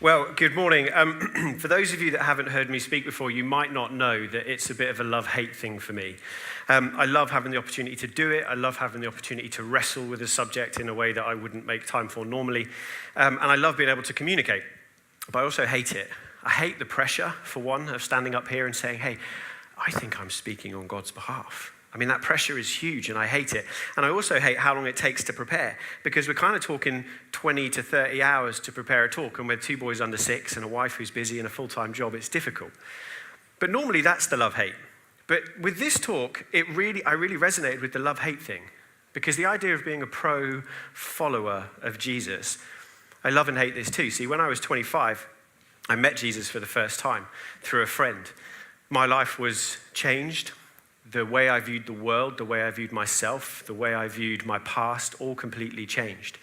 Well, good morning. For those of you that haven't heard me speak before, you might not know that it's a bit of a love-hate thing for me. I love having the opportunity to do it. I love having the opportunity to wrestle with a subject in a way that I wouldn't make time for normally. And I love being able to communicate. But I also hate it. I hate the pressure, for one, of standing up here and saying, hey, I think I'm speaking on God's behalf. I mean, that pressure is huge and I hate it. And I also hate how long it takes to prepare, because we're kind of talking 20 to 30 hours to prepare a talk, and with two boys under 6 and a wife who's busy and a full-time job, it's difficult. But normally that's the love-hate. But with this talk, I really resonated with the love-hate thing, because the idea of being a pro-follower of Jesus, I love and hate this too. See, when I was 25, I met Jesus for the first time through a friend. My life was changed. The way I viewed the world, the way I viewed myself, the way I viewed my past, all completely changed.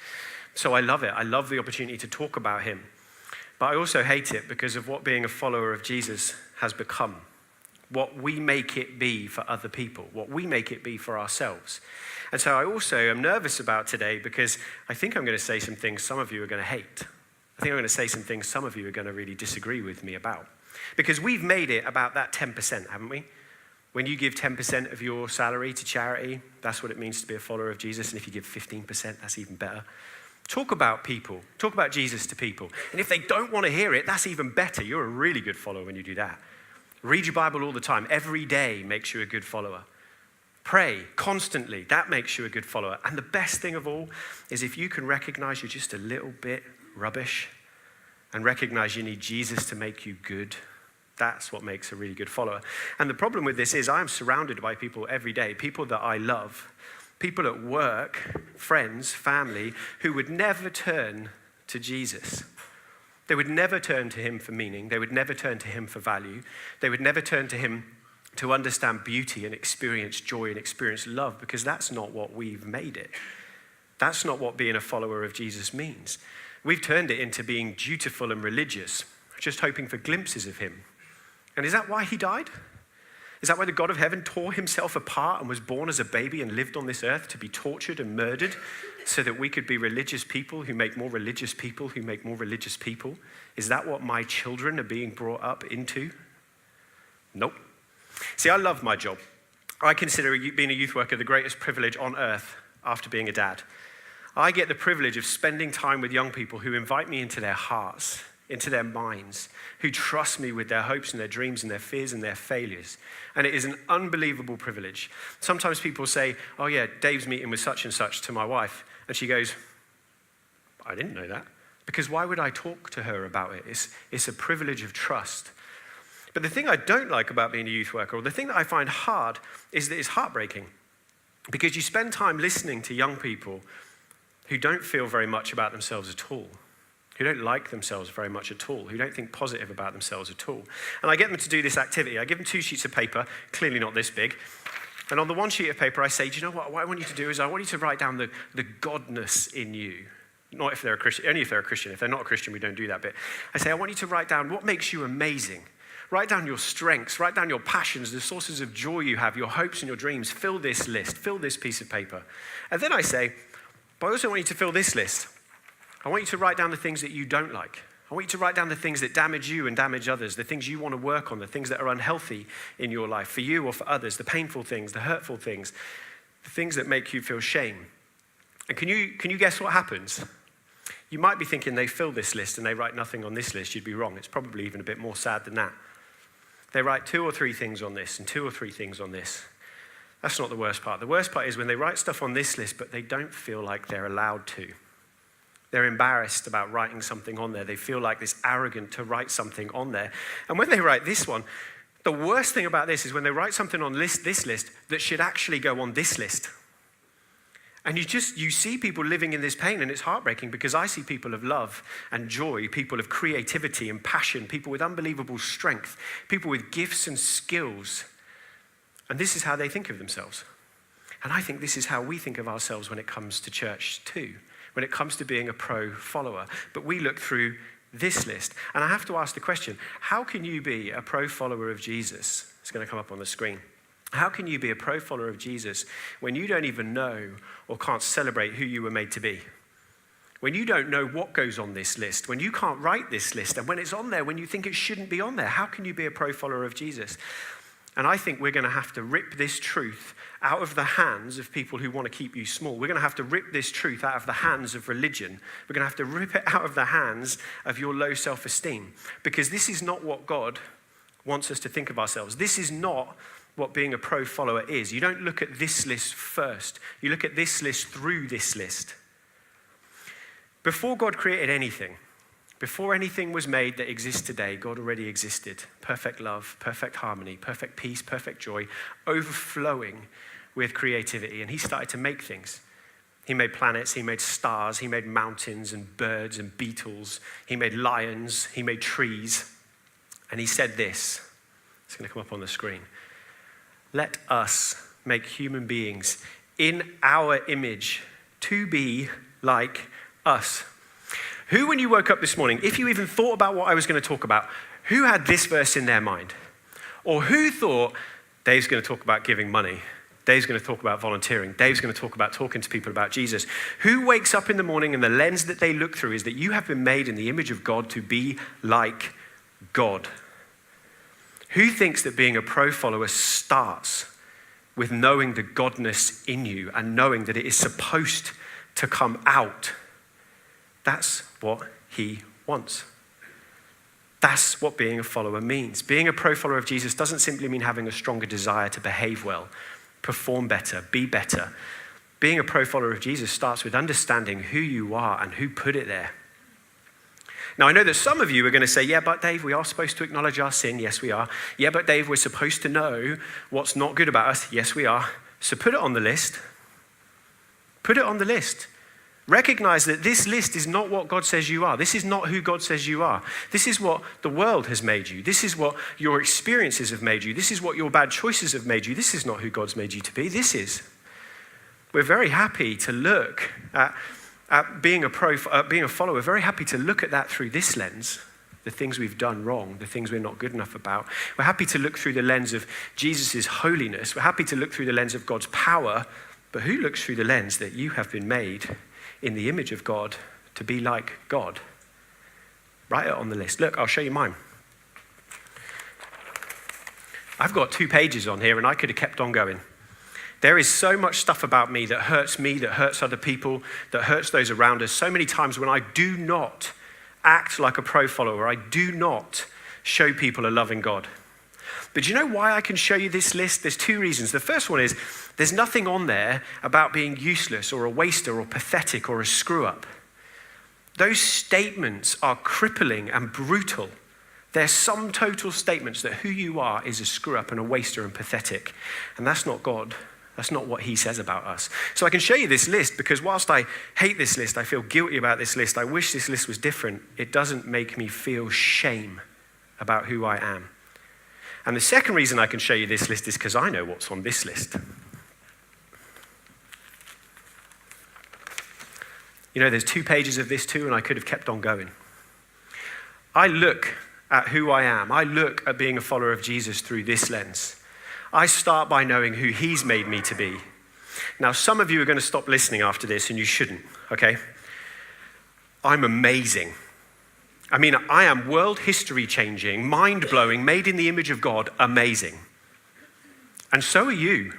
So I love it. I love the opportunity to talk about him. But I also hate it because of what being a follower of Jesus has become. What we make it be for other people, what we make it be for ourselves. And so I also am nervous about today because I think I'm going to say some things some of you are going to hate. I think I'm going to say some things some of you are going to really disagree with me about. Because we've made it about that 10%, haven't we? When you give 10% of your salary to charity, that's what it means to be a follower of Jesus. And if you give 15%, that's even better. Talk about people. Talk about Jesus to people. And if they don't want to hear it, that's even better. You're a really good follower when you do that. Read your Bible all the time. Every day makes you a good follower. Pray constantly. That makes you a good follower. And the best thing of all is if you can recognize you're just a little bit rubbish and recognize you need Jesus to make you good. That's what makes a really good follower. And the problem with this is I am surrounded by people every day, people that I love, people at work, friends, family, who would never turn to Jesus. They would never turn to him for meaning. They would never turn to him for value. They would never turn to him to understand beauty and experience joy and experience love, because that's not what we've made it. That's not what being a follower of Jesus means. We've turned it into being dutiful and religious, just hoping for glimpses of him. And is that why he died? Is that why the God of heaven tore himself apart and was born as a baby and lived on this earth to be tortured and murdered so that we could be religious people who make more religious people who make more religious people? Is that what my children are being brought up into? Nope. See, I love my job. I consider being a youth worker the greatest privilege on earth after being a dad. I get the privilege of spending time with young people who invite me into their hearts, into their minds, who trust me with their hopes and their dreams and their fears and their failures. And it is an unbelievable privilege. Sometimes people say, oh yeah, Dave's meeting with such and such to my wife. And she goes, I didn't know that. Because why would I talk to her about it? It's a privilege of trust. But the thing I don't like about being a youth worker, or the thing that I find hard, is that it's heartbreaking. Because you spend time listening to young people who don't feel very much about themselves at all, who don't like themselves very much at all, who don't think positive about themselves at all. And I get them to do this activity. I give them 2 sheets of paper, clearly not this big. And on the 1 sheet of paper, I say, do you know what I want you to do is I want you to write down the godness in you. Not if they're a Christian, only if they're a Christian. If they're not a Christian, we don't do that bit. I say, I want you to write down what makes you amazing. Write down your strengths, write down your passions, the sources of joy you have, your hopes and your dreams. Fill this list, fill this piece of paper. And then I say, but I also want you to fill this list. I want you to write down the things that you don't like. I want you to write down the things that damage you and damage others, the things you want to work on, the things that are unhealthy in your life, for you or for others, the painful things, the hurtful things, the things that make you feel shame. And can you guess what happens? You might be thinking they fill this list and they write nothing on this list. You'd be wrong. It's probably even a bit more sad than that. They write 2 or 3 things on this and 2 or 3 things on this. That's not the worst part. The worst part is when they write stuff on this list, but they don't feel like they're allowed to. They're embarrassed about writing something on there. They feel like it's arrogant to write something on there. And when they write this one, the worst thing about this is when they write something on this list that should actually go on this list. And you see people living in this pain, and it's heartbreaking because I see people of love and joy, people of creativity and passion, people with unbelievable strength, people with gifts and skills. And this is how they think of themselves. And I think this is how we think of ourselves when it comes to church too, when it comes to being a pro follower. But we look through this list. And I have to ask the question, how can you be a pro follower of Jesus? It's going to come up on the screen. How can you be a pro follower of Jesus when you don't even know or can't celebrate who you were made to be? when you don't know what goes on this list, when you can't write this list, and when it's on there, when you think it shouldn't be on there, how can you be a pro follower of Jesus? And I think we're going to have to rip this truth out of the hands of people who want to keep you small. We're going to have to rip this truth out of the hands of religion. We're going to have to rip it out of the hands of your low self-esteem, because this is not what God wants us to think of ourselves. This is not what being a pro follower is. You don't look at this list first. You look at this list through this list. Before God created anything, before anything was made that exists today, God already existed. Perfect love, perfect harmony, perfect peace, perfect joy, overflowing with creativity. And he started to make things. He made planets, he made stars, he made mountains and birds and beetles. He made lions, he made trees. And he said this, it's going to come up on the screen. Let us make human beings in our image to be like us. Who, when you woke up this morning, if you even thought about what I was going to talk about, who had this verse in their mind? Or who thought, Dave's going to talk about giving money? Dave's going to talk about volunteering. Dave's going to talk about talking to people about Jesus. Who wakes up in the morning and the lens that they look through is that you have been made in the image of God to be like God? Who thinks that being a pro follower starts with knowing the godness in you and knowing that it is supposed to come out? That's what he wants. That's what being a follower means. Being a pro follower of Jesus doesn't simply mean having a stronger desire to behave well, perform better, be better. Being a pro follower of Jesus starts with understanding who you are and who put it there. Now, I know that some of you are going to say, yeah, but Dave, we are supposed to acknowledge our sin. Yes, we are. Yeah, but Dave, we're supposed to know what's not good about us. Yes, we are. So put it on the list. Put it on the list. Recognize that this list is not what God says you are. This is not who God says you are. This is what the world has made you. This is what your experiences have made you. This is what your bad choices have made you. This is not who God's made you to be. This is. We're very happy to look at being a follower. We're very happy to look at that through this lens, the things we've done wrong, the things we're not good enough about. We're happy to look through the lens of Jesus' holiness. We're happy to look through the lens of God's power. But who looks through the lens that you have been made in the image of God to be like God? Write it on the list. Look, I'll show you mine. I've got 2 pages on here and I could have kept on going. There is so much stuff about me, that hurts other people, that hurts those around us. So many times when I do not act like a pro follower, I do not show people a loving God. But do you know why I can show you this list? There's 2 reasons. The first one is there's nothing on there about being useless or a waster or pathetic or a screw up. Those statements are crippling and brutal. They're sum total statements that who you are is a screw up and a waster and pathetic. And that's not God. That's not what he says about us. So I can show you this list because whilst I hate this list, I feel guilty about this list, I wish this list was different, it doesn't make me feel shame about who I am. And the second reason I can show you this list is because I know what's on this list. You know, there's 2 pages of this too, and I could have kept on going. I look at who I am. I look at being a follower of Jesus through this lens. I start by knowing who he's made me to be. Now, some of you are going to stop listening after this, and you shouldn't, okay? I'm amazing. I mean, I am world history changing, mind blowing, made in the image of God, amazing. And so are you.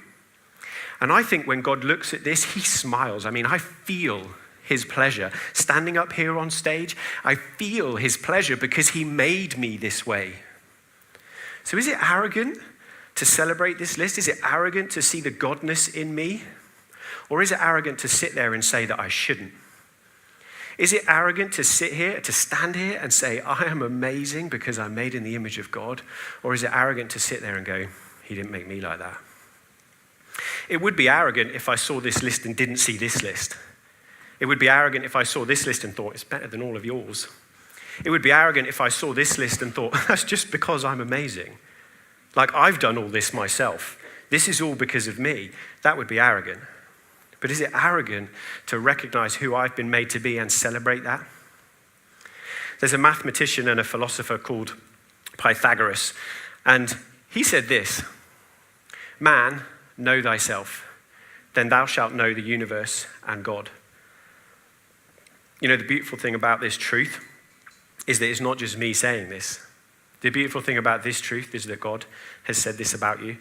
And I think when God looks at this, he smiles. I mean, I feel his pleasure. Standing up here on stage, I feel his pleasure because he made me this way. So is it arrogant to celebrate this list? Is it arrogant to see the godness in me? Or is it arrogant to sit there and say that I shouldn't? Is it arrogant to stand here and say, I am amazing because I'm made in the image of God? Or is it arrogant to sit there and go, he didn't make me like that? It would be arrogant if I saw this list and didn't see this list. It would be arrogant if I saw this list and thought, it's better than all of yours. It would be arrogant if I saw this list and thought, that's just because I'm amazing. Like I've done all this myself. This is all because of me. That would be arrogant. But is it arrogant to recognize who I've been made to be and celebrate that? There's a mathematician and a philosopher called Pythagoras, and he said this: man, know thyself, then thou shalt know the universe and God. You know, the beautiful thing about this truth is that it's not just me saying this. The beautiful thing about this truth is that God has said this about you.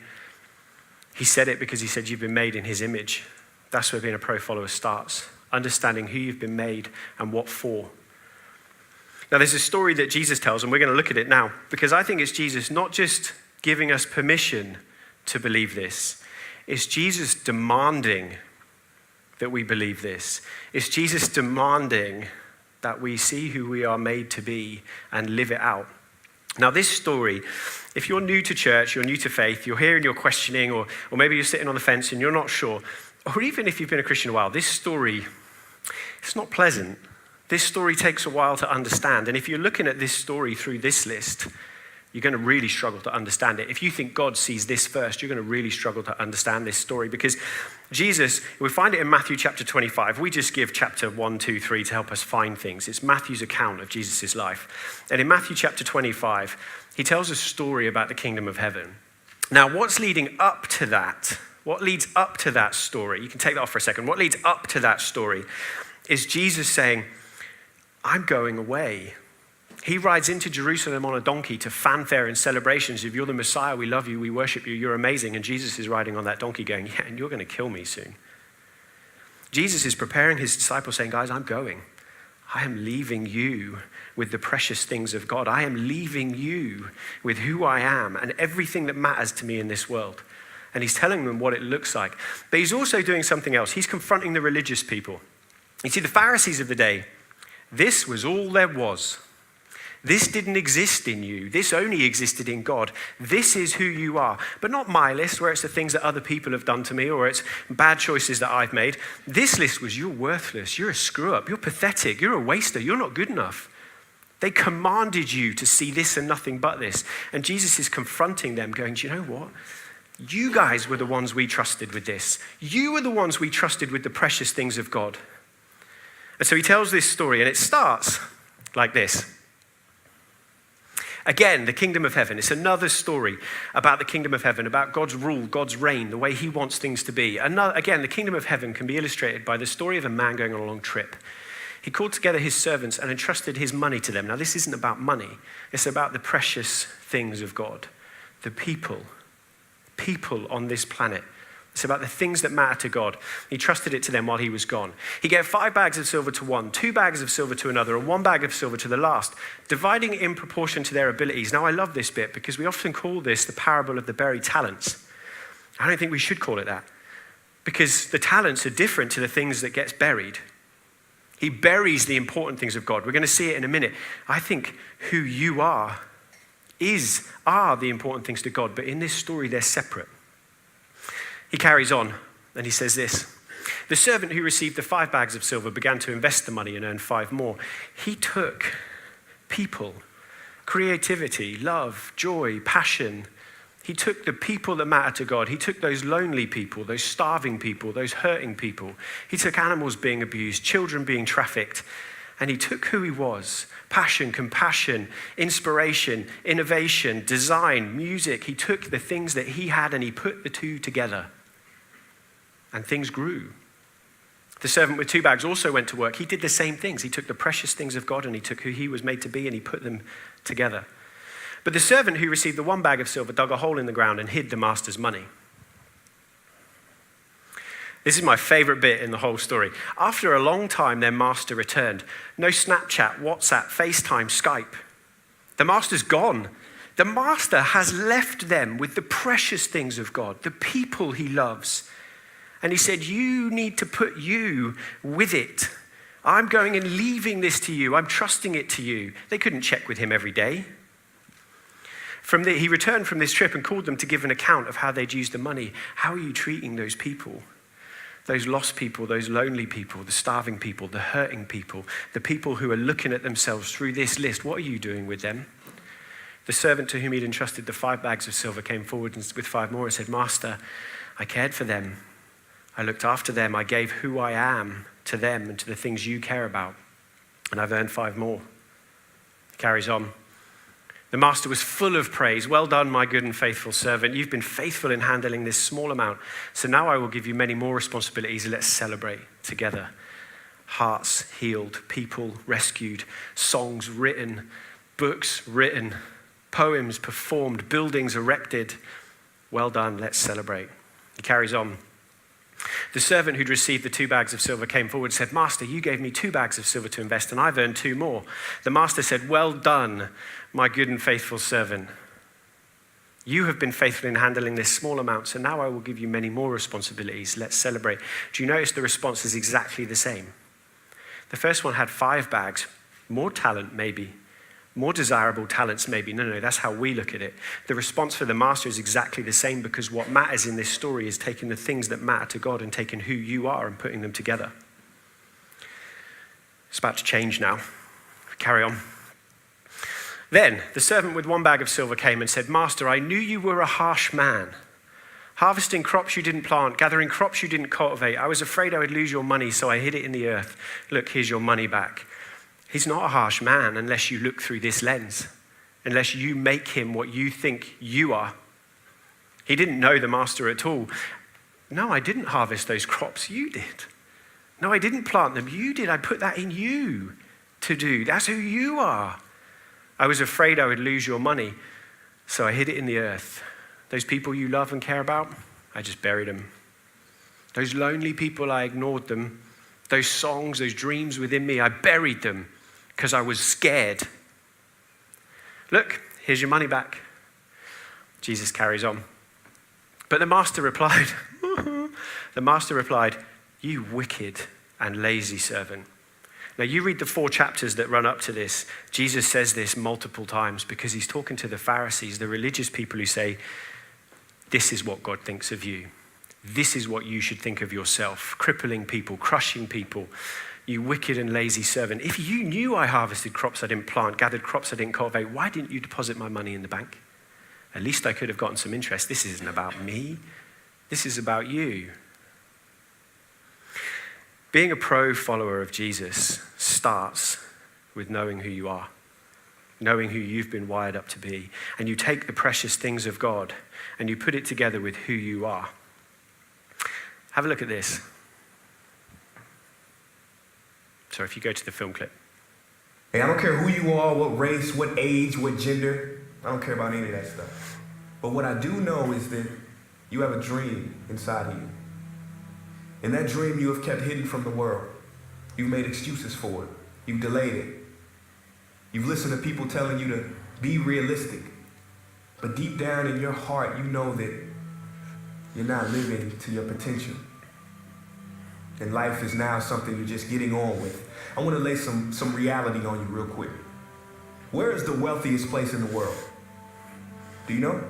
He said it because he said you've been made in his image. That's where being a pro follower starts. Understanding who you've been made and what for. Now, there's a story that Jesus tells, and we're going to look at it now, because I think it's Jesus not just giving us permission to believe this. It's Jesus demanding that we believe this. It's Jesus demanding that we see who we are made to be and live it out. Now, this story, if you're new to church, you're new to faith, you're here and you're questioning, or maybe you're sitting on the fence and you're not sure, or even if you've been a Christian a while, this story, it's not pleasant. This story takes a while to understand. And if you're looking at this story through this list, you're going to really struggle to understand it. If you think God sees this first, you're going to really struggle to understand this story, because Jesus, we find it in Matthew chapter 25. We just give chapter 1, 2, 3 to help us find things. It's Matthew's account of Jesus' life. And in Matthew chapter 25, he tells a story about the kingdom of heaven. Now, what's leading up to that? What leads up to that story? You can take that off for a second. What leads up to that story is Jesus saying, I'm going away. He rides into Jerusalem on a donkey to fanfare and celebrations of, you're the Messiah, we love you, we worship you, you're amazing. And Jesus is riding on that donkey going, yeah, and you're going to kill me soon. Jesus is preparing his disciples saying, guys, I'm going. I am leaving you with the precious things of God. I am leaving you with who I am and everything that matters to me in this world. And he's telling them what it looks like. But he's also doing something else. He's confronting the religious people. You see, the Pharisees of the day, this was all there was. This didn't exist in you. This only existed in God. This is who you are. But not my list, where it's the things that other people have done to me, or it's bad choices that I've made. This list was, you're worthless. You're a screw up. You're pathetic. You're a waster. You're not good enough. They commanded you to see this and nothing but this. And Jesus is confronting them going, do you know what? You guys were the ones we trusted with this. You were the ones we trusted with the precious things of God. And so he tells this story, and it starts like this. Again, the kingdom of heaven. It's another story about the kingdom of heaven, about God's rule, God's reign, the way he wants things to be. Again, the kingdom of heaven can be illustrated by the story of a man going on a long trip. He called together his servants and entrusted his money to them. Now, this isn't about money. It's about the precious things of God, the people on this planet. It's about the things that matter to God. He trusted it to them while he was gone. He gave 5 bags of silver to one, 2 bags of silver to another, and 1 bag of silver to the last, dividing it in proportion to their abilities. Now, I love this bit because we often call this the parable of the buried talents. I don't think we should call it that, because the talents are different to the things that gets buried. He buries the important things of God. We're going to see it in a minute. I think who you are the important things to God, but in this story, they're separate. He carries on, and he says this. The servant who received the 5 bags of silver began to invest the money and earn 5 more. He took people, creativity, love, joy, passion. He took the people that matter to God. He took those lonely people, those starving people, those hurting people. He took animals being abused, children being trafficked, and he took who he was, passion, compassion, inspiration, innovation, design, music. He took the things that he had and he put the two together. And things grew. The servant with 2 bags also went to work. He did the same things. He took the precious things of God and he took who he was made to be and he put them together. But the servant who received the 1 bag of silver dug a hole in the ground and hid the master's money. This is my favorite bit in the whole story. After a long time, their master returned. No Snapchat, WhatsApp, FaceTime, Skype. The master's gone. The master has left them with the precious things of God, the people he loves. And he said, you need to put you with it. I'm going and leaving this to you. I'm trusting it to you. They couldn't check with him every day. He returned from this trip and called them to give an account of how they'd used the money. How are you treating those people? Those lost people, those lonely people, the starving people, the hurting people, the people who are looking at themselves through this list. What are you doing with them? The servant to whom he'd entrusted the 5 bags of silver came forward with 5 more and said, Master, I cared for them. I looked after them. I gave who I am to them and to the things you care about. And I've earned 5 more. He carries on. The master was full of praise. Well done, my good and faithful servant. You've been faithful in handling this small amount. So now I will give you many more responsibilities. Let's celebrate together. hearts healed, people rescued, songs written, books written, poems performed, buildings erected. Well done, let's celebrate. He carries on. The servant who'd received the 2 bags of silver came forward and said, Master, you gave me 2 bags of silver to invest, and I've earned 2 more. The master said, well done, my good and faithful servant. You have been faithful in handling this small amount, so now I will give you many more responsibilities. Let's celebrate. Do you notice the response is exactly the same? The first one had 5 bags, more talent maybe, more desirable talents maybe. No, that's how we look at it. The response for the master is exactly the same, because what matters in this story is taking the things that matter to God and taking who you are and putting them together. It's about to change now. Carry on. Then the servant with 1 bag of silver came and said, Master, I knew you were a harsh man, harvesting crops you didn't plant, gathering crops you didn't cultivate. I was afraid I would lose your money, so I hid it in the earth. Look, here's your money back. He's not a harsh man unless you look through this lens, unless you make him what you think you are. He didn't know the master at all. No, I didn't harvest those crops. You did. No, I didn't plant them. You did. I put that in you to do. That's who you are. I was afraid I would lose your money, so I hid it in the earth. Those people you love and care about, I just buried them. Those lonely people, I ignored them. Those songs, those dreams within me, I buried them because I was scared. Look, here's your money back. Jesus carries on. But the master replied, you wicked and lazy servant. Now you read the 4 chapters that run up to this. Jesus says this multiple times because he's talking to the Pharisees, the religious people who say, this is what God thinks of you. This is what you should think of yourself. Crippling people, crushing people. You wicked and lazy servant. If you knew I harvested crops I didn't plant, gathered crops I didn't cultivate, why didn't you deposit my money in the bank? At least I could have gotten some interest. This isn't about me. This is about you. Being a pro follower of Jesus starts with knowing who you are, knowing who you've been wired up to be. And you take the precious things of God and you put it together with who you are. Have a look at this. So if you go to the film clip. Hey, I don't care who you are, what race, what age, what gender. I don't care about any of that stuff. But what I do know is that you have a dream inside of you. And that dream you have kept hidden from the world. You've made excuses for it. You've delayed it. You've listened to people telling you to be realistic. But deep down in your heart, you know that you're not living to your potential. And life is now something you're just getting on with. I want to lay some reality on you real quick. Where is the wealthiest place in the world? Do you know?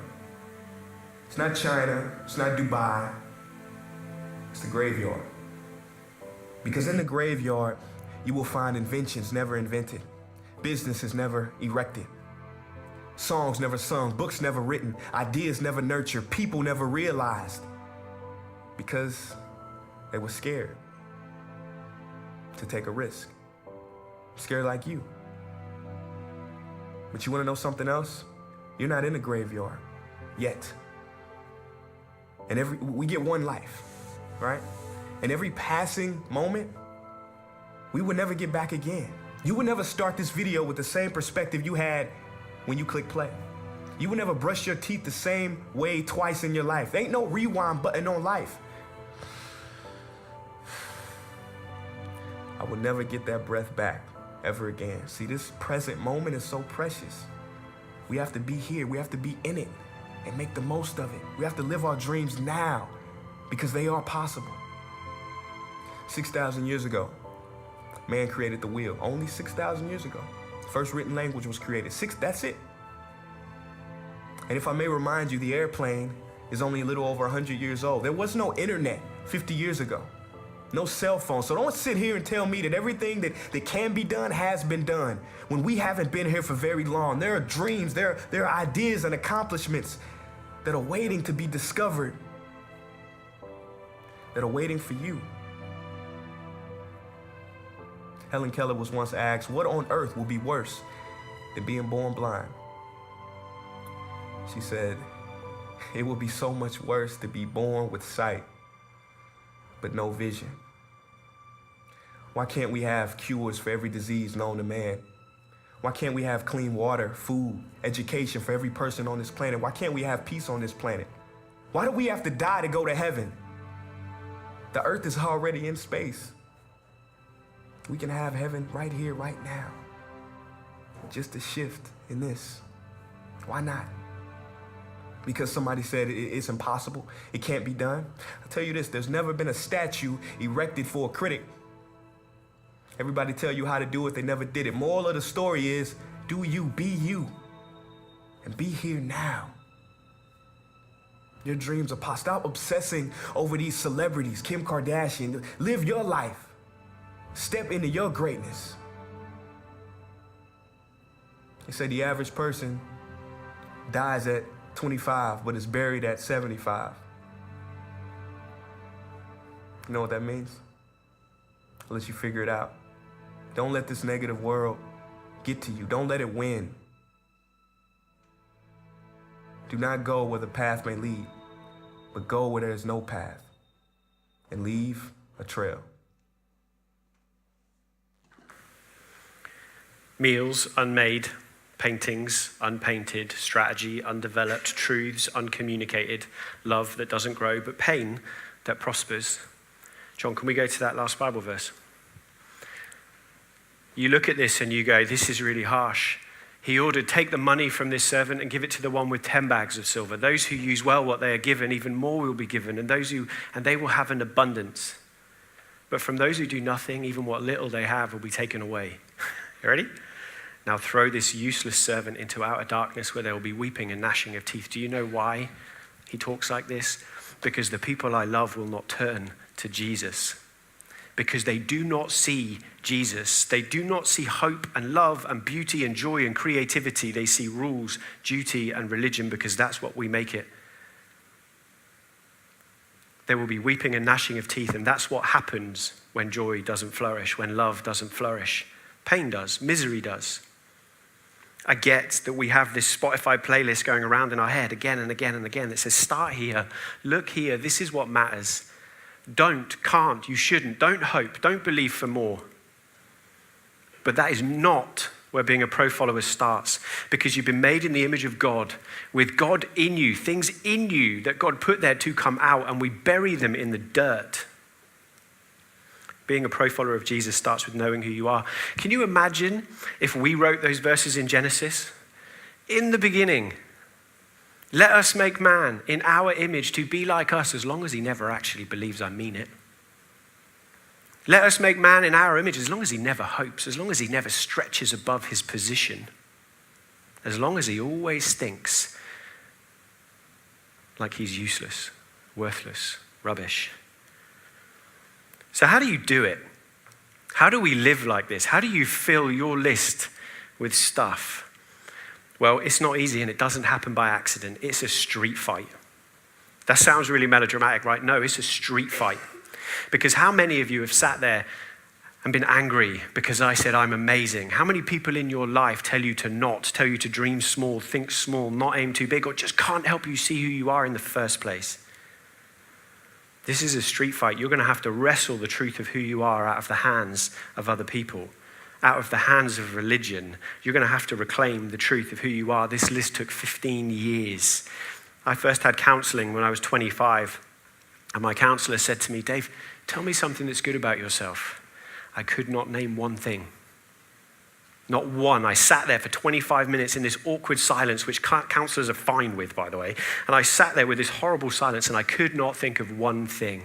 It's not China. It's not Dubai. It's the graveyard. Because in the graveyard, you will find inventions never invented, businesses never erected, songs never sung, books never written, ideas never nurtured, people never realized, because they were scared to take a risk. Scared like you. But you want to know something else? You're not in the graveyard yet. And we get one life, right? And every passing moment, we would never get back again. You would never start this video with the same perspective you had when you click play. You would never brush your teeth the same way twice in your life. There ain't no rewind button on life. I will never get that breath back ever again. See, this present moment is so precious. We have to be here. We have to be in it and make the most of it. We have to live our dreams now because they are possible. 6,000 years ago, man created the wheel. Only 6,000 years ago. First written language was created. That's it. And if I may remind you, the airplane is only a little over 100 years old. There was no internet 50 years ago. No cell phone. So don't sit here and tell me that everything that can be done has been done when we haven't been here for very long. There are dreams, there are ideas and accomplishments that are waiting to be discovered, that are waiting for you. Helen Keller was once asked, what on earth will be worse than being born blind? She said, it will be so much worse to be born with sight, but no vision. Why can't we have cures for every disease known to man? Why can't we have clean water, food, education for every person on this planet? Why can't we have peace on this planet? Why do we have to die to go to heaven? The earth is already in space. We can have heaven right here, right now. Just a shift in this. Why not? Because somebody said it's impossible, it can't be done. I'll tell you this, there's never been a statue erected for a critic. Everybody tell you how to do it, they never did it. Moral of the story is, do you, be you, and be here now. Your dreams are possible. Stop obsessing over these celebrities, Kim Kardashian. Live your life. Step into your greatness. They say the average person dies at 25, but is buried at 75. You know what that means? Unless you figure it out. Don't let this negative world get to you. Don't let it win. Do not go where the path may lead, but go where there is no path and leave a trail. Meals unmade, paintings unpainted, strategy undeveloped, truths uncommunicated, love that doesn't grow, but pain that prospers. John, can we go to that last Bible verse? You look at this and you go, this is really harsh. He ordered, take the money from this servant and give it to the one with 10 bags of silver. Those who use well what they are given, even more will be given, and they will have an abundance. But from those who do nothing, even what little they have will be taken away. You ready? Now throw this useless servant into outer darkness where there will be weeping and gnashing of teeth. Do you know why he talks like this? Because the people I love will not turn to Jesus. Because they do not see Jesus. They do not see hope and love and beauty and joy and creativity. They see rules, duty, and religion because that's what we make it. There will be weeping and gnashing of teeth, and that's what happens when joy doesn't flourish, when love doesn't flourish. Pain does, misery does. I get that we have this Spotify playlist going around in our head again and again and again that says, start here, look here, this is what matters. Don't, can't, you shouldn't, don't hope, don't believe for more. But that is not where being a pro follower starts, because you've been made in the image of God, with God in you, things in you that God put there to come out, and we bury them in the dirt. Being a pro follower of Jesus starts with knowing who you are. Can you imagine if we wrote those verses in Genesis? In the beginning, let us make man in our image to be like us, as long as he never actually believes I mean it. Let us make man in our image, as long as he never hopes, as long as he never stretches above his position, as long as he always thinks like he's useless, worthless, rubbish. So how do you do it? How do we live like this? How do you fill your list with stuff? Well, it's not easy, and it doesn't happen by accident. It's a street fight. That sounds really melodramatic, right? No, it's a street fight. Because how many of you have sat there and been angry because I said I'm amazing? How many people in your life tell you to dream small, think small, not aim too big, or just can't help you see who you are in the first place? This is a street fight. You're going to have to wrestle the truth of who you are out of the hands of other people, out of the hands of religion. You're going to have to reclaim the truth of who you are. This list took 15 years. I first had counseling when I was 25, and my counselor said to me, Dave, tell me something that's good about yourself. I could not name one thing. Not one. I sat there for 25 minutes in this awkward silence, which counselors are fine with, by the way. And I sat there with this horrible silence, and I could not think of one thing.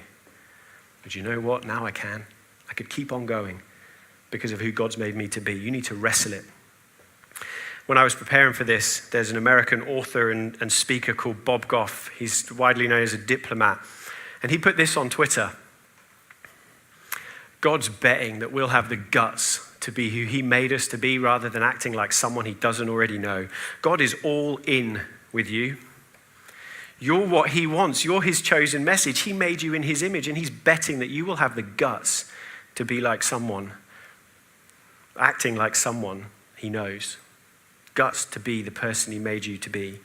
But you know what? Now I can. I could keep on going because of who God's made me to be. You need to wrestle it. When I was preparing for this, there's an American author and speaker called Bob Goff. He's widely known as a diplomat. And he put this on Twitter. God's betting that we'll have the guts to be who he made us to be rather than acting like someone he doesn't already know. God is all in with you. You're what he wants. You're his chosen message. He made you in his image, and he's betting that you will have the guts to be like someone, acting like someone he knows. Guts to be the person he made you to be.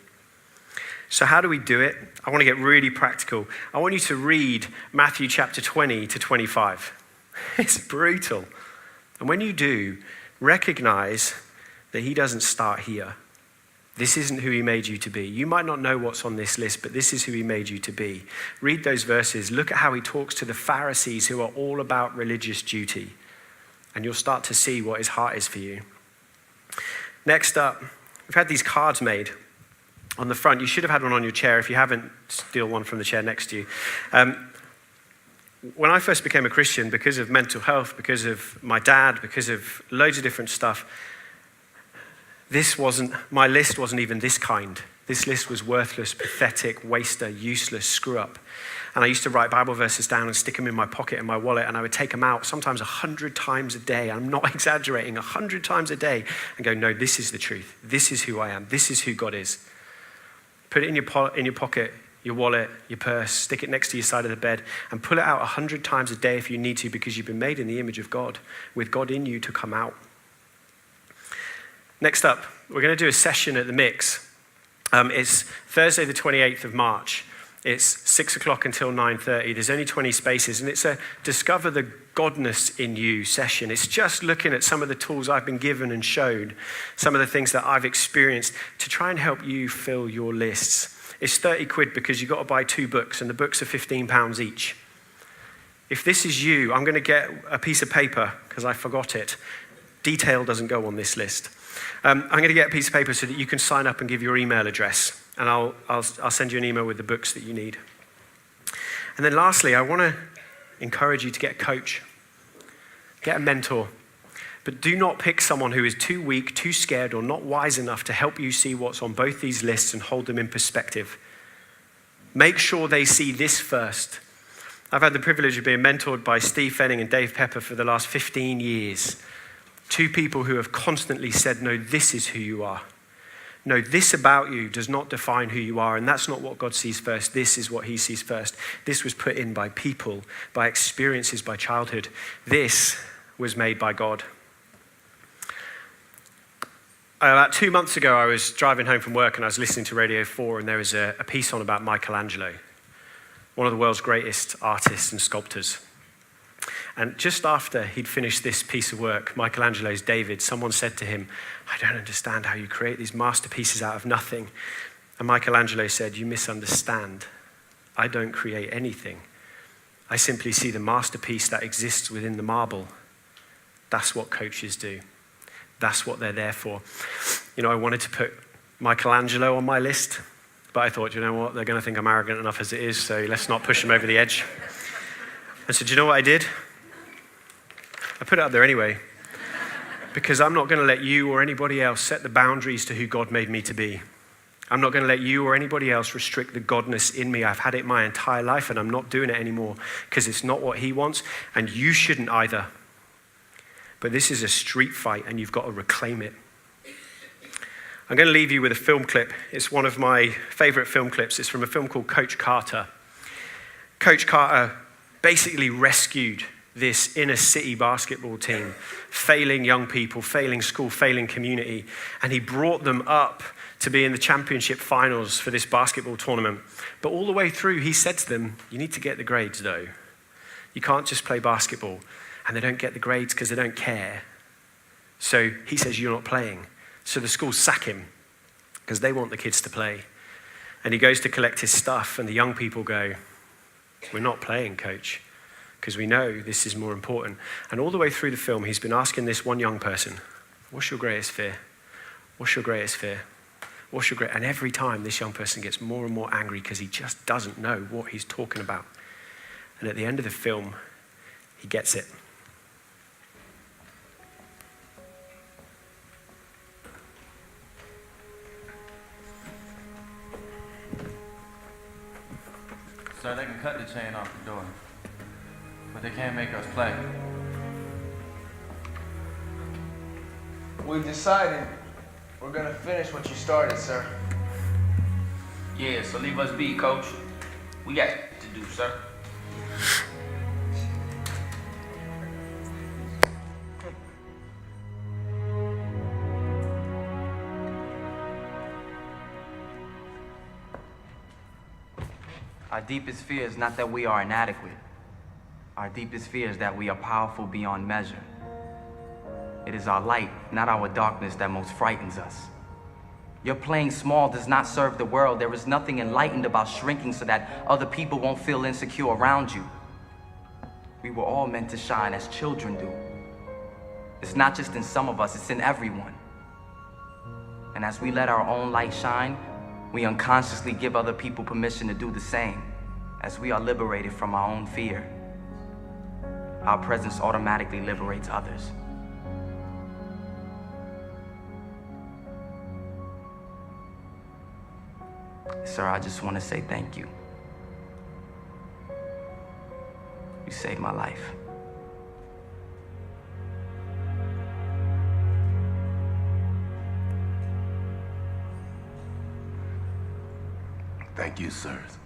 So how do we do it? I want to get really practical. I want you to read Matthew chapter 20 to 25. It's brutal. And when you do, recognize that he doesn't start here. This isn't who he made you to be. You might not know what's on this list, but this is who he made you to be. Read those verses. Look at how he talks to the Pharisees who are all about religious duty. And you'll start to see what his heart is for you. Next up, we've had these cards made on the front. You should have had one on your chair. If you haven't, steal one from the chair next to you. When I first became a Christian, because of mental health, because of my dad, because of loads of different stuff, my list wasn't even this kind. This list was worthless, pathetic, waster, useless, screw up. And I used to write Bible verses down and stick them in my pocket in my wallet, and I would take them out sometimes 100 times a day. I'm not exaggerating, 100 times a day, and go, no, this is the truth. This is who I am. This is who God is. Put it in your pocket, your wallet, your purse, stick it next to your side of the bed, and pull it out 100 times a day if you need to, because you've been made in the image of God, with God in you to come out. Next up, we're going to do a session at the Mix. It's Thursday, the 28th of March. It's 6 o'clock until 9:30. There's only 20 spaces, and it's a Discover the Godness in You session. It's just looking at some of the tools I've been given and showed, some of the things that I've experienced to try and help you fill your lists. It's 30 quid because you've got to buy 2 books, and the books are £15 each. If this is you, I'm going to get a piece of paper because I forgot it. Detail doesn't go on this list. I'm going to get a piece of paper so that you can sign up and give your email address, and I'll send you an email with the books that you need. And then lastly, I want to encourage you to get a coach, get a mentor, but do not pick someone who is too weak, too scared, or not wise enough to help you see what's on both these lists and hold them in perspective. Make sure they see this first. I've had the privilege of being mentored by Steve Fenning and Dave Pepper for the last 15 years. 2 people who have constantly said, no, this is who you are. No, this about you does not define who you are, and that's not what God sees first. This is what he sees first. This was put in by people, by experiences, by childhood. This was made by God. About 2 months ago, I was driving home from work and I was listening to Radio 4, and there was a piece on about Michelangelo, one of the world's greatest artists and sculptors. And just after he'd finished this piece of work, Michelangelo's David, someone said to him, I don't understand how you create these masterpieces out of nothing. And Michelangelo said, you misunderstand. I don't create anything. I simply see the masterpiece that exists within the marble. That's what coaches do. That's what they're there for. You know, I wanted to put Michelangelo on my list, but I thought, you know what, they're going to think I'm arrogant enough as it is, so let's not push them over the edge. And so do you know what I did? I put it up there anyway, because I'm not going to let you or anybody else set the boundaries to who God made me to be. I'm not going to let you or anybody else restrict the godness in me. I've had it my entire life, and I'm not doing it anymore because it's not what he wants, and you shouldn't either. But this is a street fight, and you've got to reclaim it. I'm going to leave you with a film clip. It's one of my favorite film clips. It's from a film called Coach Carter. Coach Carter basically rescued this inner city basketball team, failing young people, failing school, failing community, and he brought them up to be in the championship finals for this basketball tournament. But all the way through, he said to them, you need to get the grades though. You can't just play basketball. And they don't get the grades because they don't care. So he says, you're not playing. So the schools sack him because they want the kids to play. And he goes to collect his stuff, and the young people go, we're not playing, coach, because we know this is more important. And all the way through the film, he's been asking this one young person, what's your greatest fear? What's your greatest fear? What's your greatest? And every time this young person gets more and more angry because he just doesn't know what he's talking about. And at the end of the film, he gets it. So they can cut the chain off the door, but they can't make us play. We've decided we're gonna finish what you started, sir. Yeah, so leave us be, coach. We got to do, sir. Our deepest fear is not that we are inadequate, Our deepest fear is that we are powerful beyond measure. It is our light, not our darkness, that most frightens us. Your playing small does not serve the world. There is nothing enlightened about shrinking so that other people won't feel insecure around you. We were all meant to shine as children do. It's not just in some of us, it's in everyone. And as we let our own light shine, we unconsciously give other people permission to do the same. As we are liberated from our own fear, our presence automatically liberates others. Sir, I just want to say thank you. You saved my life. Thank you, sirs.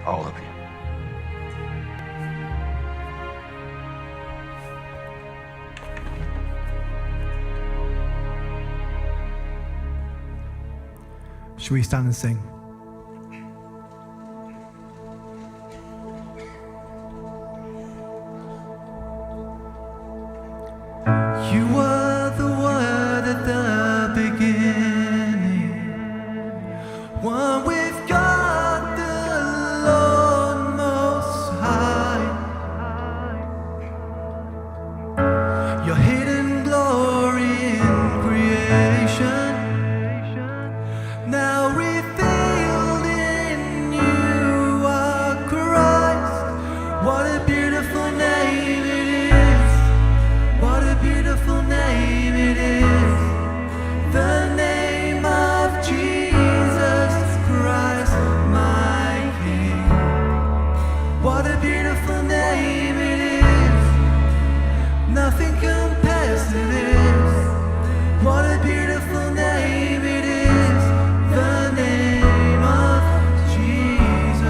All of you. Should we stand and sing? You were the word at the beginning, one with God the Lord Most High. Your hidden glory in creation, now revealed in you are Christ. What a beautiful name it is. What a beautiful name it is. The name of Jesus Christ, my King. What a beautiful name it is. Nothing compares to this. What a beautiful name it is. The name of Jesus.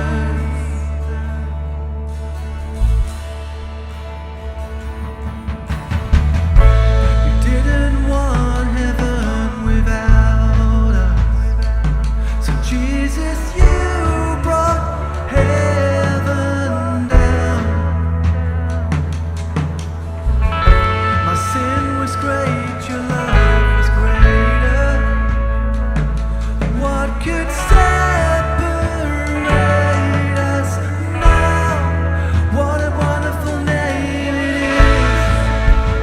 You didn't want heaven without us, so Jesus, you brought heaven down. My sin was great, your love was greater. What could separate us now? What a wonderful name it is.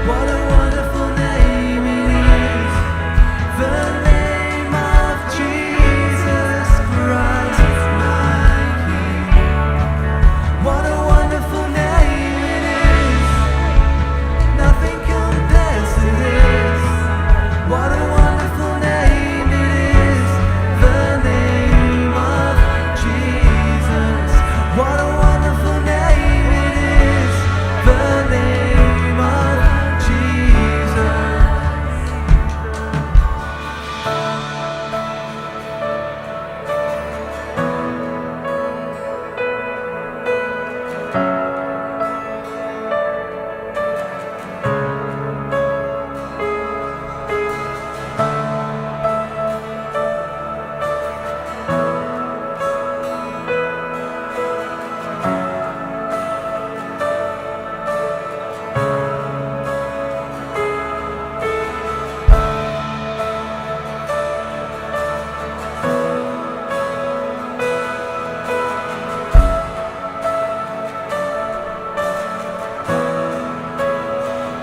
What a wonderful name it is. The name of Jesus Christ, my King. What a wonderful name it is. Nothing compares to this. What a wonderful name it is. The name of Jesus. What a wonderful name it is. The name of Jesus.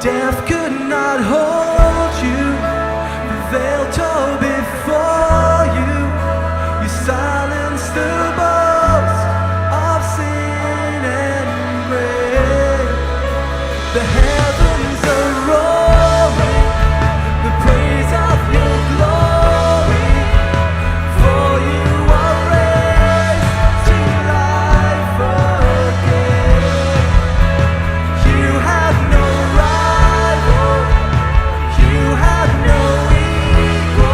Death could not hold you. The veil tore before you. You silenced the boast of sin and grave. The heavens are roaring the praise of your glory. For you are raised to life again. You have no rival. You have no equal.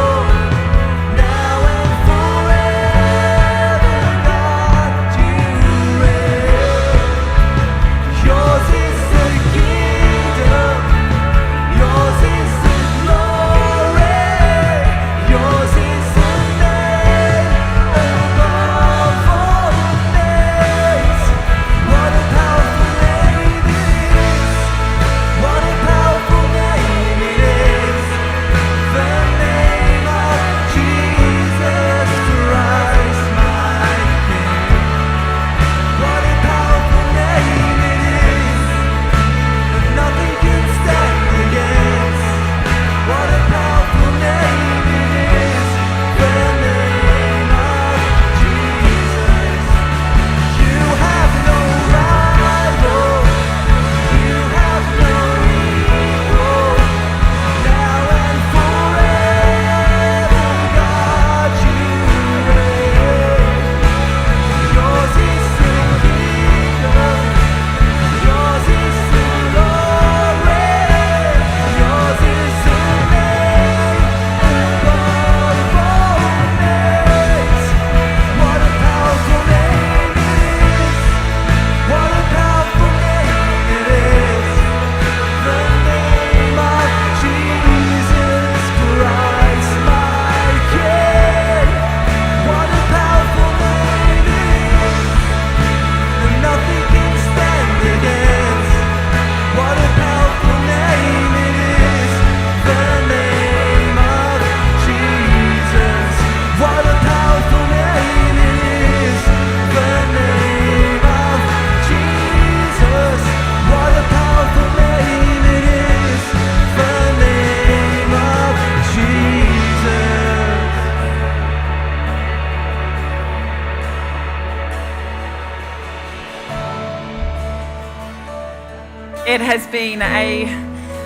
It has been a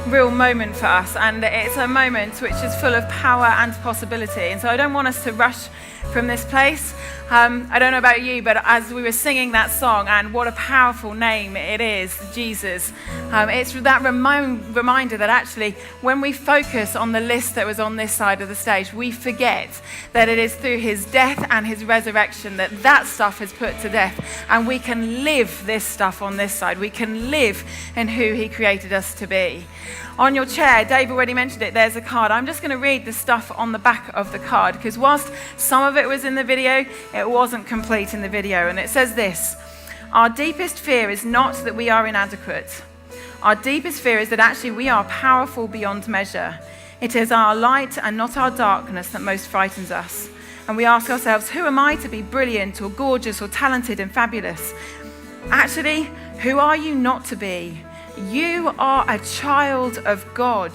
real moment for us, and it's a moment which is full of power and possibility. And so I don't want us to rush from this place. I don't know about you, but as we were singing that song, and what a powerful name it is, Jesus, it's that reminder that actually when we focus on the list that was on this side of the stage, we forget that it is through his death and his resurrection that that stuff is put to death, and we can live this stuff on this side. We can live in who he created us to be. On your chair, Dave already mentioned it, there's a card. I'm just going to read the stuff on the back of the card, because whilst some of it was in the video, it wasn't complete in the video. And it says this: our deepest fear is not that we are inadequate. Our deepest fear is that actually we are powerful beyond measure. It is our light and not our darkness that most frightens us. And we ask ourselves, who am I to be brilliant or gorgeous or talented and fabulous? Actually, who are you not to be? You are a child of God.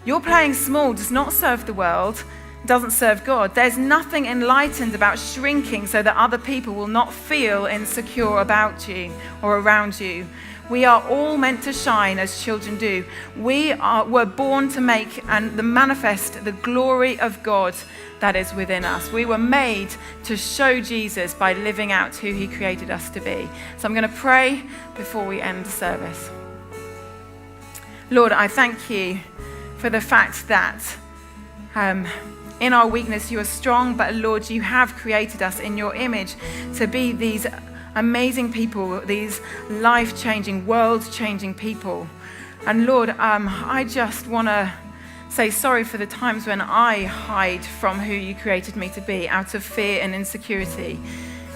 Your playing small does not serve the world, doesn't serve God. There's nothing enlightened about shrinking so that other people will not feel insecure about you or around you. We are all meant to shine as children do. We're born to make and manifest the glory of God that is within us. We were made to show Jesus by living out who he created us to be. So I'm going to pray before we end the service. Lord, I thank you for the fact that in our weakness you are strong, but Lord, you have created us in your image to be these amazing people, these life-changing, world-changing people. And Lord, I just want to say sorry for the times when I hide from who you created me to be out of fear and insecurity,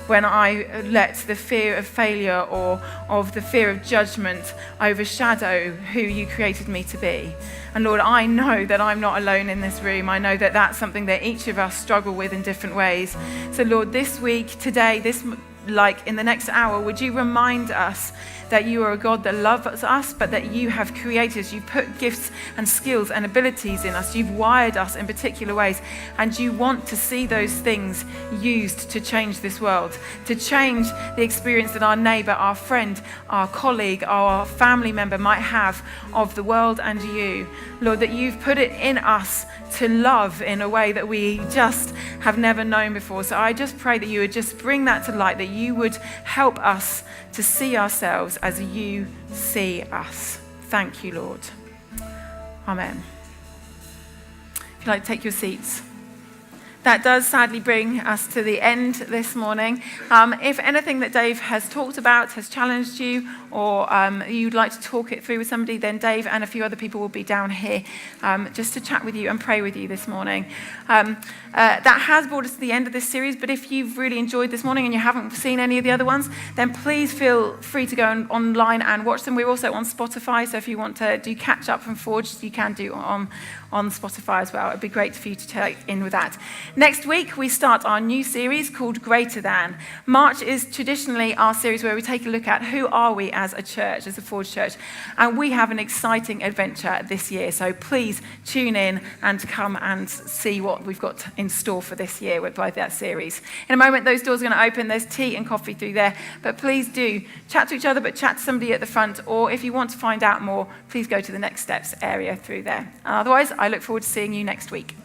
when I let the fear of failure or of the fear of judgment overshadow who you created me to be. And Lord, I know that I'm not alone in this room. I know that that's something that each of us struggle with in different ways. So Lord, this week, today, in the next hour, would you remind us that you are a God that loves us, but that you have created us. You've put gifts and skills and abilities in us. You've wired us in particular ways, and you want to see those things used to change this world, to change the experience that our neighbor, our friend, our colleague, our family member might have of the world and you. Lord, that you've put it in us to love in a way that we just have never known before. So I just pray that you would just bring that to light, that you would help us to see ourselves as you see us. Thank you, Lord. Amen. If you'd like to take your seats. That does sadly bring us to the end this morning. If anything that Dave has talked about has challenged you, or you'd like to talk it through with somebody, then Dave and a few other people will be down here just to chat with you and pray with you this morning. That has brought us to the end of this series, but if you've really enjoyed this morning and you haven't seen any of the other ones, then please feel free to go online and watch them. We're also on Spotify, so if you want to do catch up from Forged, you can do on Spotify as well. It'd be great for you to take in with that. Next week, we start our new series called Greater Than. March is traditionally our series where we take a look at who are we as a church, as a Forged church. And we have an exciting adventure this year. So please tune in and come and see what we've got in store for this year by that series. In a moment, those doors are going to open. There's tea and coffee through there. But please do chat to each other, but chat to somebody at the front. Or if you want to find out more, please go to the Next Steps area through there. Otherwise, I look forward to seeing you next week.